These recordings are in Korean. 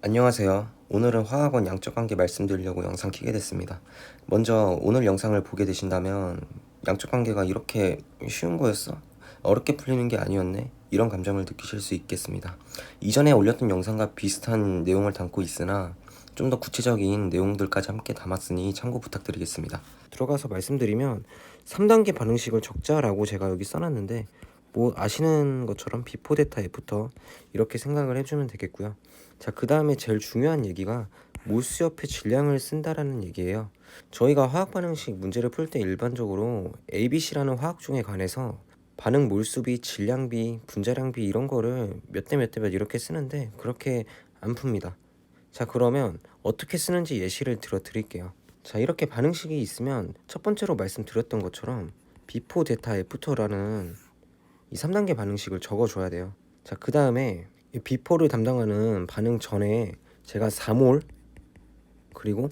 안녕하세요. 오늘은 화학원 양적 관계 말씀드리려고 영상 켜게 됐습니다. 먼저 오늘 영상을 보게 되신다면 양적 관계가 이렇게 쉬운 거였어? 어렵게 풀리는 게 아니었네? 이런 감정을 느끼실 수 있겠습니다. 이전에 올렸던 영상과 비슷한 내용을 담고 있으나 좀 더 구체적인 내용들까지 함께 담았으니 참고 부탁드리겠습니다. 들어가서 말씀드리면 3단계 반응식을 적자라고 제가 여기 써놨는데 뭐 아시는 것처럼 비포 데타 애프터 이렇게 생각을 해주면 되겠고요. 자, 그 다음에 제일 중요한 얘기가 몰수 옆에 질량을 쓴다라는 얘기예요. 저희가 화학 반응식 문제를 풀 때 일반적으로 ABC라는 화학종에 관해서 반응 몰수비, 질량비, 분자량비 이런 거를 몇 대 몇 대 몇 이렇게 쓰는데 그렇게 안 풉니다. 자, 그러면 어떻게 쓰는지 예시를 들어 드릴게요. 자, 이렇게 반응식이 있으면 첫 번째로 말씀드렸던 것처럼 비포 데타 애프터라는 이 3단계 반응식을 적어줘야 돼요. 자, 그 다음에 이 비포를 담당하는 반응 전에 제가 4몰 그리고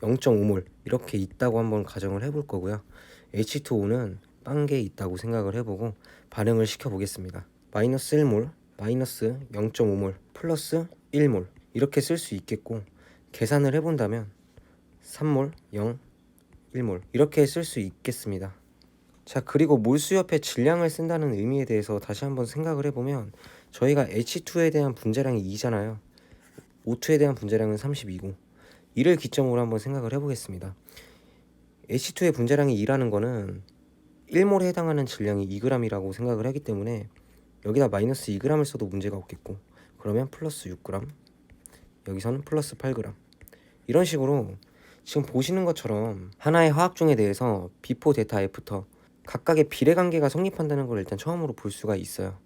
0.5몰 이렇게 있다고 한번 가정을 해볼 거고요. H2O는 빵개 있다고 생각을 해보고 반응을 시켜보겠습니다. 마이너스 1몰, 마이너스 0.5몰, 플러스 1몰 이렇게 쓸 수 있겠고, 계산을 해본다면 3몰, 0, 1몰 이렇게 쓸 수 있겠습니다. 자, 그리고 몰수 옆에 질량을 쓴다는 의미에 대해서 다시 한번 생각을 해보면 저희가 H2에 대한 분자량이 2잖아요. O2에 대한 분자량은 32고 이를 기점으로 한번 생각을 해보겠습니다. H2의 분자량이 2라는 거는 1몰에 해당하는 질량이 2g이라고 생각을 하기 때문에 여기다 마이너스 2g을 써도 문제가 없겠고, 그러면 플러스 6g, 여기서는 플러스 8g 이런 식으로 지금 보시는 것처럼 하나의 화학종에 대해서 비포 데타 애프터 각각의 비례관계가 성립한다는 걸 일단 처음으로 볼 수가 있어요.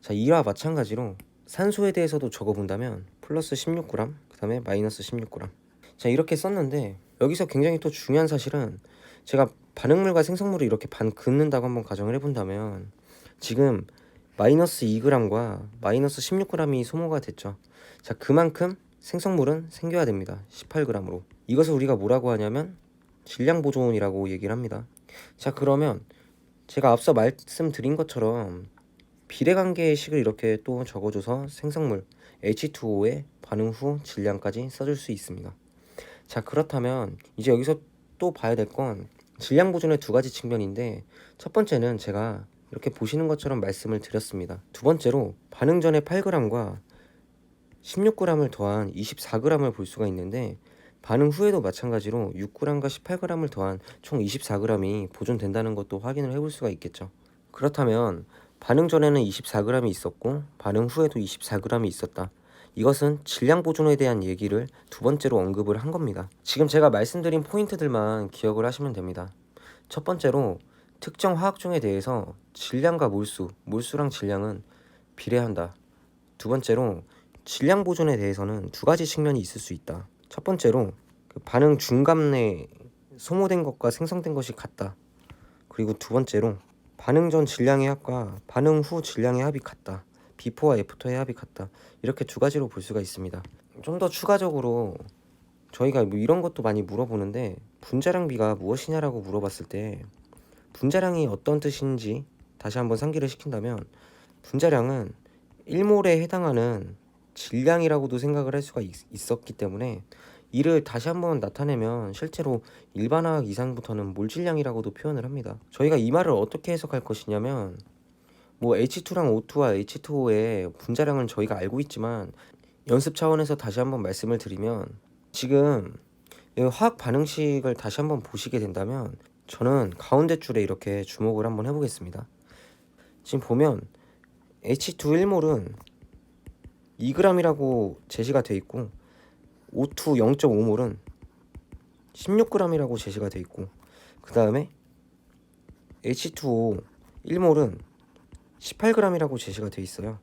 자, 이와 마찬가지로 산소에 대해서도 적어본다면 플러스 16g, 그 다음에 마이너스 16g. 자, 이렇게 썼는데 여기서 굉장히 또 중요한 사실은 제가 반응물과 생성물을 이렇게 반 긋는다고 한번 가정을 해본다면 지금 마이너스 2g과 마이너스 16g이 소모가 됐죠. 자, 그만큼 생성물은 생겨야 됩니다. 18g으로. 이것을 우리가 뭐라고 하냐면 질량 보존이라고 얘기를 합니다. 자, 그러면 제가 앞서 말씀드린 것처럼 비례관계의 식을 이렇게 또 적어줘서 생성물 H2O의 반응 후 질량까지 써줄 수 있습니다. 자, 그렇다면 이제 여기서 또 봐야 될 건 질량 보존의 두 가지 측면인데, 첫 번째는 제가 이렇게 보시는 것처럼 말씀을 드렸습니다. 두 번째로 반응 전에 8g과 16g을 더한 24g을 볼 수가 있는데, 반응 후에도 마찬가지로 6g과 18g을 더한 총 24g이 보존된다는 것도 확인을 해볼 수가 있겠죠. 그렇다면 반응 전에는 24g이 있었고 반응 후에도 24g이 있었다. 이것은 질량 보존에 대한 얘기를 두 번째로 언급을 한 겁니다. 지금 제가 말씀드린 포인트들만 기억을 하시면 됩니다. 첫 번째로 특정 화학종에 대해서 질량과 몰수랑 질량은 비례한다. 두 번째로 질량 보존에 대해서는 두 가지 측면이 있을 수 있다. 첫 번째로 그 반응 중간 내 소모된 것과 생성된 것이 같다. 그리고 두 번째로 반응 전 질량의 합과 반응 후 질량의 합이 같다. 비포와 애프터의 합이 같다. 이렇게 두 가지로 볼 수가 있습니다. 좀 더 추가적으로 저희가 뭐 이런 것도 많이 물어보는데, 분자량비가 무엇이냐라고 물어봤을 때 분자량이 어떤 뜻인지 다시 한번 상기를 시킨다면, 분자량은 1몰에 해당하는 질량이라고도 생각을 할 수가 있었기 때문에 이를 다시 한번 나타내면 실제로 일반화학 이상부터는 몰질량이라고도 표현을 합니다. 저희가 이 말을 어떻게 해석할 것이냐면, 뭐 H2랑 O2와 H2O의 분자량은 저희가 알고 있지만 연습 차원에서 다시 한번 말씀을 드리면, 지금 이 화학 반응식을 다시 한번 보시게 된다면 저는 가운데 줄에 이렇게 주목을 한번 해보겠습니다. 지금 보면 H2 1몰은 2g이라고 제시가 돼 있고 O2 0.5몰은 16g이라고 제시가 돼 있고, 그 다음에 H2O 1몰은 18g이라고 제시가 돼 있어요.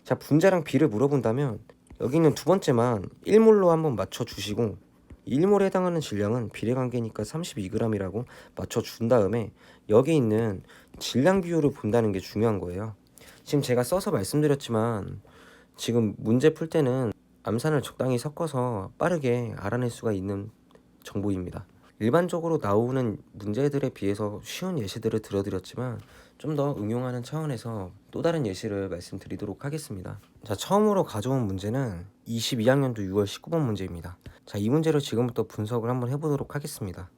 자, 분자량 비를 물어본다면 여기 있는 두 번째만 1몰로 한번 맞춰주시고 1몰에 해당하는 질량은 비례관계니까 32g이라고 맞춰준 다음에 여기 있는 질량 비율을 본다는 게 중요한 거예요. 지금 제가 써서 말씀드렸지만 지금 문제 풀 때는 암산을 적당히 섞어서 빠르게 알아낼 수가 있는 정보입니다. 일반적으로 나오는 문제들에 비해서 쉬운 예시들을 들어드렸지만 좀 더 응용하는 차원에서 또 다른 예시를 말씀드리도록 하겠습니다. 자, 처음으로 가져온 문제는 22학년도 6월 19번 문제입니다. 자, 이 문제를 지금부터 분석을 한번 해보도록 하겠습니다.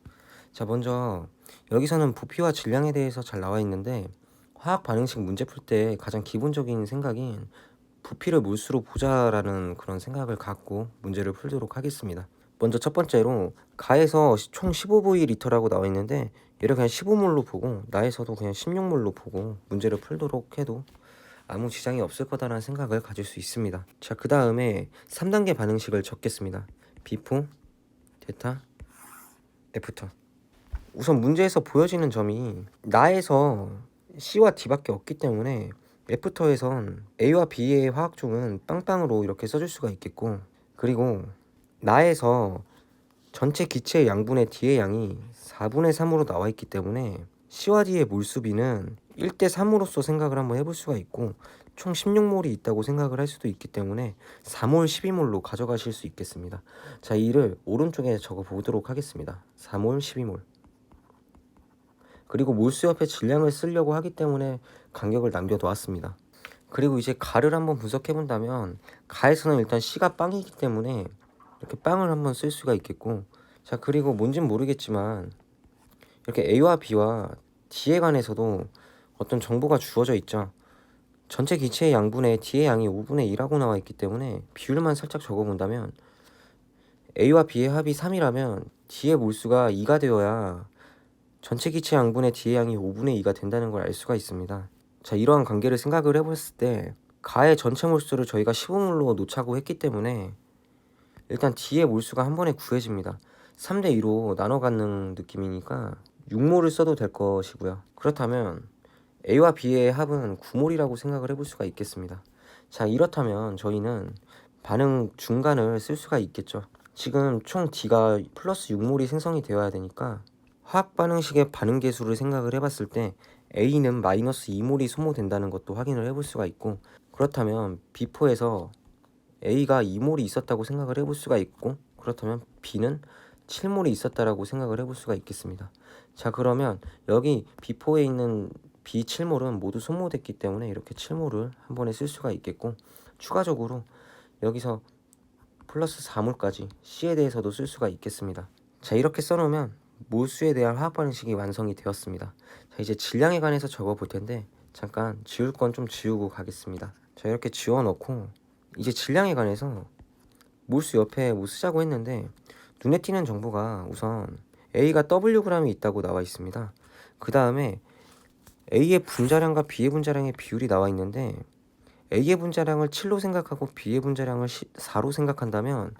자, 먼저 여기서는 부피와 질량에 대해서 잘 나와 있는데 화학 반응식 문제 풀 때 가장 기본적인 생각인 부피를 몰수로 보자라는 그런 생각을 갖고 문제를 풀도록 하겠습니다. 먼저 첫 번째로 가에서 총 15v리터라고 나와 있는데 얘를 그냥 15몰로 보고 나에서도 그냥 16몰로 보고 문제를 풀도록 해도 아무 지장이 없을 거다라는 생각을 가질 수 있습니다. 자, 그 다음에 3단계 반응식을 적겠습니다. 비포, 데타, 애프터. 우선 문제에서 보여지는 점이 나에서 C와 D밖에 없기 때문에 애프터에선 A와 B의 화학종은 빵빵으로 이렇게 써줄 수가 있겠고, 그리고 나에서 전체 기체의 양분의 D의 양이 4분의 3으로 나와 있기 때문에 C와 D의 몰수비는 1대 3으로서 생각을 한번 해볼 수가 있고, 총 16몰이 있다고 생각을 할 수도 있기 때문에 4몰 12몰로 가져가실 수 있겠습니다. 자, 이를 오른쪽에 적어 보도록 하겠습니다. 4몰 12몰. 그리고 몰수 옆에 질량을 쓰려고 하기 때문에 간격을 남겨놓았습니다. 그리고 이제 가를 한번 분석해 본다면 가에서는 일단 C가 빵이기 때문에 이렇게 빵을 한번 쓸 수가 있겠고, 자, 그리고 뭔진 모르겠지만 이렇게 A와 B와 D에 관해서도 어떤 정보가 주어져 있죠. 전체 기체의 양분의 D의 양이 5분의 1라고 나와 있기 때문에 비율만 살짝 적어본다면 A와 B의 합이 3이라면 D의 몰수가 2가 되어야 전체 기체 양분의 D의 양이 5분의 2가 된다는 걸 알 수가 있습니다. 자, 이러한 관계를 생각을 해봤을 때 가의 전체 몰수를 저희가 15몰로 놓자고 했기 때문에 일단 D의 몰수가 한 번에 구해집니다. 3대 2로 나눠 갖는 느낌이니까 6몰을 써도 될 것이고요. 그렇다면 A와 B의 합은 9몰이라고 생각을 해볼 수가 있겠습니다. 자, 이렇다면 저희는 반응 중간을 쓸 수가 있겠죠. 지금 총 D가 플러스 6몰이 생성이 되어야 되니까 화학 반응식의 반응 계수를 생각을 해봤을 때 A는 마이너스 2몰이 소모된다는 것도 확인을 해볼 수가 있고, 그렇다면 B4에서 A가 2몰이 있었다고 생각을 해볼 수가 있고, 그렇다면 B는 7몰이 있었다라고 생각을 해볼 수가 있겠습니다. 자, 그러면 여기 B4에 있는 B 7몰은 모두 소모됐기 때문에 이렇게 7몰을 한 번에 쓸 수가 있겠고, 추가적으로 여기서 플러스 4몰까지 C에 대해서도 쓸 수가 있겠습니다. 자, 이렇게 써놓으면 몰수에 대한 화학 반응식이 완성이 되었습니다. 자, 이제 질량에 관해서 적어 볼 텐데 잠깐 지울 건 좀 지우고 가겠습니다. 자, 이렇게 지워 넣고 이제 질량에 관해서 몰수 옆에 뭐 쓰자고 했는데 눈에 띄는 정보가 우선 A가 Wg이 있다고 나와 있습니다. 그 다음에 A의 분자량과 B의 분자량의 비율이 나와 있는데 A의 분자량을 7로 생각하고 B의 분자량을 4로 생각한다면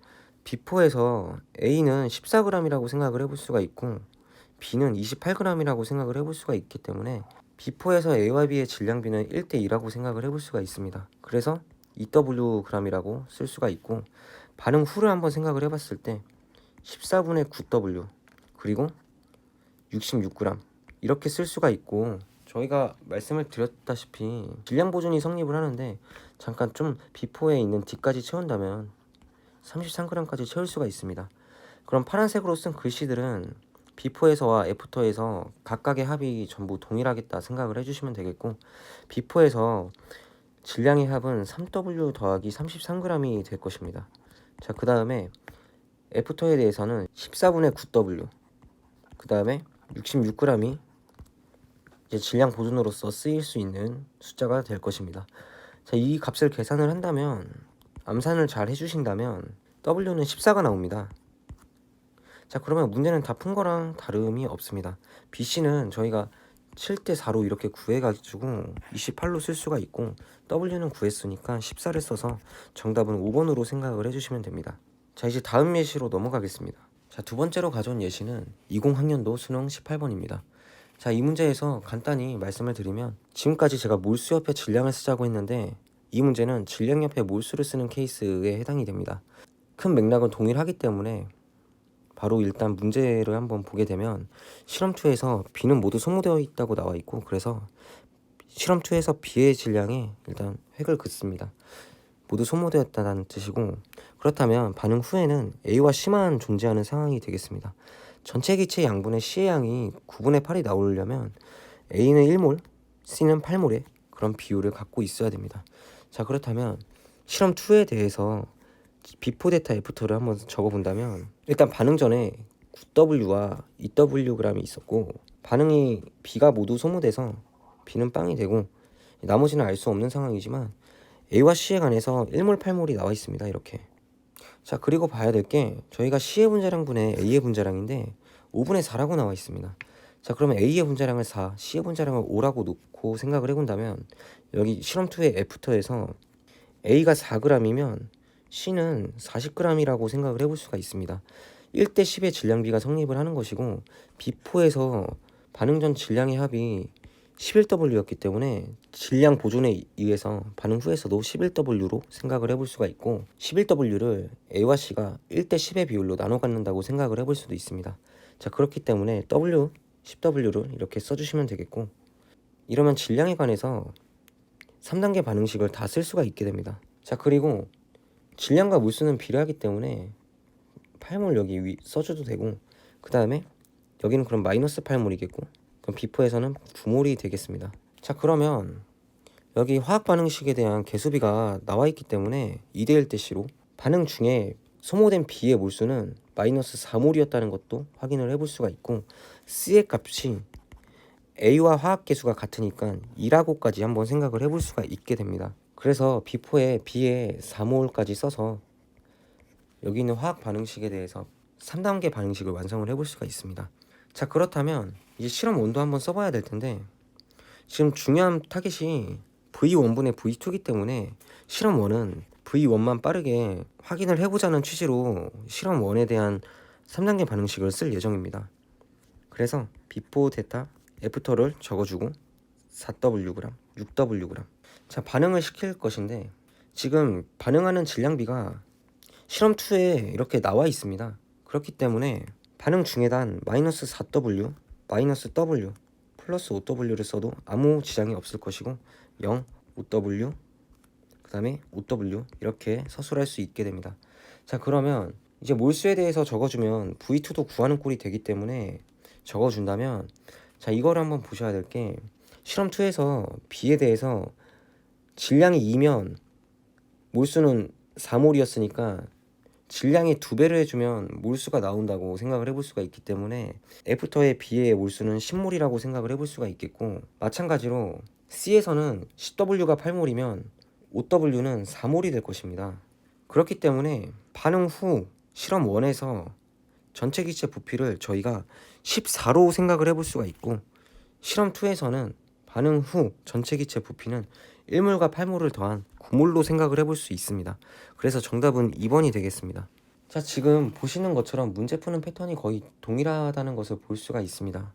B4에서 A는 14g이라고 생각을 해볼 수가 있고 B는 28g이라고 생각을 해볼 수가 있기 때문에 B4에서 A와 B의 질량비는 1대 2라고 생각을 해볼 수가 있습니다. 그래서 2Wg이라고 쓸 수가 있고, 반응 후를 한번 생각을 해봤을 때 14분의 9W 그리고 66g 이렇게 쓸 수가 있고, 저희가 말씀을 드렸다시피 질량 보존이 성립을 하는데 잠깐 좀 B4에 있는 D까지 채운다면 33g까지 채울 수가 있습니다. 그럼 파란색으로 쓴 글씨들은 B4에서와 애프터에서 각각의 합이 전부 동일하겠다 생각을 해주시면 되겠고, B4에서 질량의 합은 3W 더하기 33g이 될 것입니다. 자, 그 다음에 애프터에 대해서는 14분의 9W 그 다음에 66g이 이제 질량 보존으로서 쓰일 수 있는 숫자가 될 것입니다. 자, 이 값을 계산을 한다면, 암산을 잘 해주신다면 W는 14가 나옵니다. 자, 그러면 문제는 다 푼 거랑 다름이 없습니다. BC는 저희가 7대 4로 이렇게 구해가지고 28로 쓸 수가 있고, W는 구했으니까 14를 써서 정답은 5번으로 생각을 해주시면 됩니다. 자, 이제 다음 예시로 넘어가겠습니다. 자, 두 번째로 가져온 예시는 20학년도 수능 18번입니다. 자, 이 문제에서 간단히 말씀을 드리면 지금까지 제가 몰수 옆에 질량을 쓰자고 했는데 이 문제는 질량 옆에 몰수를 쓰는 케이스에 해당이 됩니다. 큰 맥락은 동일하기 때문에 바로 일단 문제를 한번 보게 되면 실험2에서 B는 모두 소모되어 있다고 나와 있고, 그래서 실험2에서 B의 질량에 일단 획을 긋습니다. 모두 소모되었다는 뜻이고, 그렇다면 반응 후에는 A와 C만 존재하는 상황이 되겠습니다. 전체 기체 양분의 C의 양이 9분의 8이 나오려면 A는 1몰, C는 8몰의 그런 비율을 갖고 있어야 됩니다. 자, 그렇다면 실험2에 대해서 비포 데타 애프터를 한번 적어본다면 일단 반응 전에 9W와 2Wg이 있었고 반응이 B가 모두 소모돼서 B는 빵이 되고 나머지는 알 수 없는 상황이지만 A와 C에 관해서 1몰 8몰이 나와 있습니다. 이렇게. 자, 그리고 봐야 될 게 저희가 C의 분자량분의 A의 분자량인데 5분의 4라고 나와 있습니다. 자, 그러면 A의 분자량을 4, C의 분자량을 5라고 놓고 생각을 해본다면 여기 실험 2의 애프터에서 A가 4g이면 C는 40g이라고 생각을 해볼 수가 있습니다. 1대 10의 질량비가 성립을 하는 것이고 비포에서 반응 전 질량의 합이 11W였기 때문에 질량 보존에 의해서 반응 후에서도 11W로 생각을 해볼 수가 있고 11W를 A와 C가 1대 10의 비율로 나눠 갖는다고 생각을 해볼 수도 있습니다. 자, 그렇기 때문에 W, 10W를 이렇게 써주시면 되겠고 이러면 질량에 관해서 3단계 반응식을 다 쓸 수가 있게 됩니다. 자, 그리고 질량과 몰수는 비례하기 때문에 8몰 여기 위 써줘도 되고 그 다음에 여기는 그럼 마이너스 8몰이겠고 그럼 비포에서는 9몰이 되겠습니다. 자, 그러면 여기 화학 반응식에 대한 개수비가 나와 있기 때문에 2대 1대 C로 반응 중에 소모된 B의 몰수는 마이너스 4몰이었다는 것도 확인을 해볼 수가 있고 C의 값이 A와 화학 개수가 같으니까 2라고까지 한번 생각을 해볼 수가 있게 됩니다. 그래서 비포에 B에 4몰까지 써서 여기 있는 화학 반응식에 대해서 3단계 반응식을 완성을 해볼 수가 있습니다. 자, 그렇다면 이제 실험 원도 한번 써봐야 될 텐데 지금 중요한 타겟이 V1분의 V2이기 때문에 실험 원은 V1만 빠르게 확인을 해보자는 취지로 실험 원에 대한 3단계 반응식을 쓸 예정입니다. 그래서 비포 데타 애프터를 적어주고 4Wg, 6Wg. 자, 반응을 시킬 것인데 지금 반응하는 질량비가 실험 2에 이렇게 나와 있습니다. 그렇기 때문에 반응 중에단 마이너스 4W, 마이너스 W, 플러스 5W를 써도 아무 지장이 없을 것이고 0, 5W, 그 다음에 5W 이렇게 서술할 수 있게 됩니다. 자, 그러면 이제 몰수에 대해서 적어주면 V2도 구하는 꼴이 되기 때문에 적어준다면 자, 이거를 한번 보셔야 될 게 실험 2에서 B에 대해서 질량이 2면 몰수는 4몰이었으니까 질량의 2배를 해주면 몰수가 나온다고 생각을 해볼 수가 있기 때문에 애프터의 B의 몰수는 10몰이라고 생각을 해볼 수가 있겠고 마찬가지로 C에서는 10W가 8몰이면 5W는 4몰이 될 것입니다. 그렇기 때문에 반응 후 실험 1에서 전체 기체 부피를 저희가 14로 생각을 해볼 수가 있고 실험 2에서는 반응 후 전체 기체 부피는 1몰과 8몰을 더한 9몰로 생각을 해볼 수 있습니다. 그래서 정답은 2번이 되겠습니다. 자, 지금 보시는 것처럼 문제 푸는 패턴이 거의 동일하다는 것을 볼 수가 있습니다.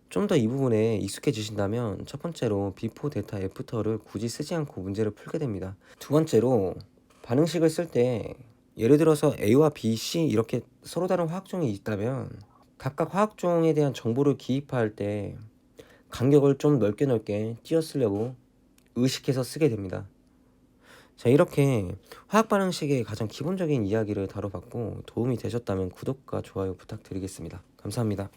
좀 더 이 부분에 익숙해지신다면 첫 번째로 비포 데타 애프터를 굳이 쓰지 않고 문제를 풀게 됩니다. 두 번째로 반응식을 쓸 때 예를 들어서 A와 B, C 이렇게 서로 다른 화학종이 있다면 각각 화학종에 대한 정보를 기입할 때 간격을 좀 넓게 띄어 쓰려고 의식해서 쓰게 됩니다. 자, 이렇게 화학 반응식의 가장 기본적인 이야기를 다뤄봤고 도움이 되셨다면 구독과 좋아요 부탁드리겠습니다. 감사합니다.